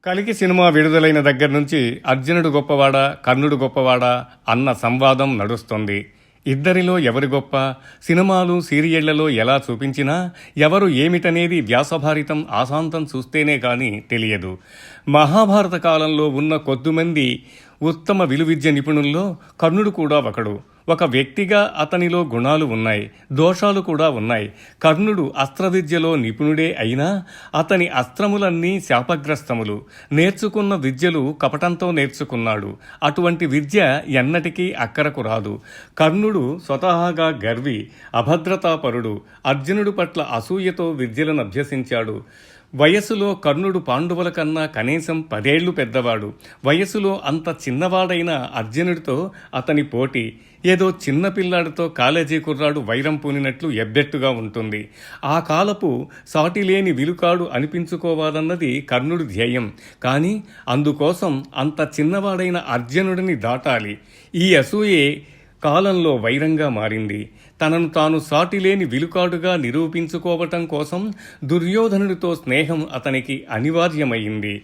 కలికి సినిమా విడుదలైన దగ్గర నుంచి అర్జునుడు గొప్పవాడా కర్ణుడు గొప్పవాడా అన్న సంవాదం నడుస్తోంది. ఇద్దరిలో ఎవరి గొప్ప? సినిమాలు సీరియళ్లలో ఎలా చూపించినా ఎవరు ఏమిటనేది వ్యాసభారితం ఆశాంతం చూస్తేనే కానీ తెలియదు. మహాభారత కాలంలో ఉన్న కొద్దిమంది ఉత్తమ విలువిద్య నిపుణుల్లో కర్ణుడు కూడా ఒకడు. ఒక వ్యక్తిగా అతనిలో గుణాలు ఉన్నాయి, దోషాలు కూడా ఉన్నాయి. కర్ణుడు అస్త్రవిద్యలో నిపుణుడే అయినా అతని అస్త్రములన్నీ శాపగ్రస్తములు. నేర్చుకున్న విద్యలు కపటంతో నేర్చుకున్నాడు. అటువంటి విద్య ఎన్నటికీ అక్కరకు రాదు. కర్ణుడు స్వతహాగా గర్వి, అభద్రతాపరుడు. అర్జునుడు పట్ల అసూయతో విద్యలను అభ్యసించాడు. వయసులో కర్ణుడు పాండవుల కన్నా కనీసం 10 ఏళ్లు పెద్దవాడు. వయసులో అంత చిన్నవాడైన అర్జునుడితో అతని పోటీ ఏదో చిన్న పిల్లాడితో కాలేజీ కుర్రాడు వైరం పూనినట్లు ఎబ్బెట్టుగా ఉంటుంది. ఆ కాలపు సాటిలేని విలుకాడు అనిపించుకోవాలన్నది కర్ణుడి ధ్యేయం. కానీ అందుకోసం అంత చిన్నవాడైన అర్జునుడిని దాటాలి. ఈ అసూయే కాలంలో వైరంగా మారింది. తనను తాను సాటిలేని విలుకాడుగా నిరూపించుకోవటం కోసం దుర్యోధనుడితో స్నేహం అతనికి అనివార్యమైంది.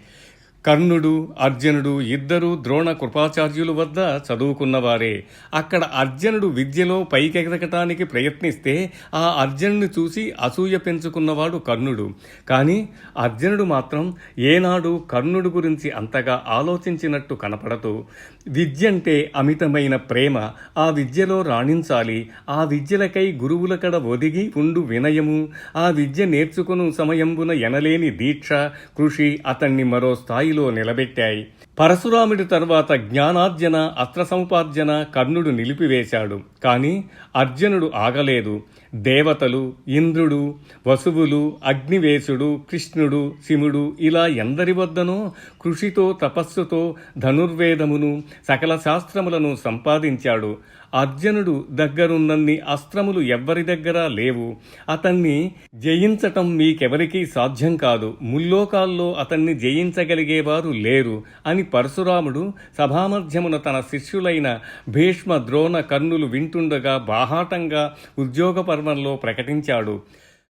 కర్ణుడు అర్జునుడు ఇద్దరూ ద్రోణ కృపాచార్యుల వద్ద చదువుకున్నవారే. అక్కడ అర్జునుడు విద్యలో పైకెదగటానికి ప్రయత్నిస్తే ఆ అర్జునుడిని చూసి అసూయ పెంచుకున్నవాడు కర్ణుడు. కానీ అర్జునుడు మాత్రం ఏనాడు కర్ణుడు గురించి అంతగా ఆలోచించినట్టు కనపడదు. విద్యంటే అమితమైన ప్రేమ. ఆ విద్యలో రాణించాలి. ఆ విద్యలకై గురువుల కడ ఒదిగి ఉండు వినయము, ఆ విద్య నేర్చుకును సమయంబున ఎనలేని దీక్ష, కృషి అతన్ని మరో స్థాయిలో నిలబెట్టాయి. పరశురాముడి తర్వాత జ్ఞానార్జన, అస్త్ర సముపార్జన కర్ణుడు నిలిపివేశాడు. కానీ అర్జునుడు ఆగలేదు. దేవతలు, ఇంద్రుడు, వసువులు, అగ్నివేశుడు, కృష్ణుడు, శివుడు ఇలా ఎందరి వద్దనో కృషితో తపస్సుతో ధనుర్వేదమును సకల శాస్త్రములను సంపాదించాడు. అర్జునుడు దగ్గరున్నన్ని అస్త్రములు ఎవ్వరి దగ్గర లేవు. అతన్ని జయించటం మీకెవరికీ సాధ్యం కాదు. ముల్లోకాల్లో అతన్ని జయించగలిగేవారు లేరు అని పరశురాముడు సభామధ్యమున తన శిష్యులైన భీష్మ, ద్రోణ, కర్ణులు వింటుండగా బాహాటంగా ఉద్యోగ పర్వంలో ప్రకటించాడు.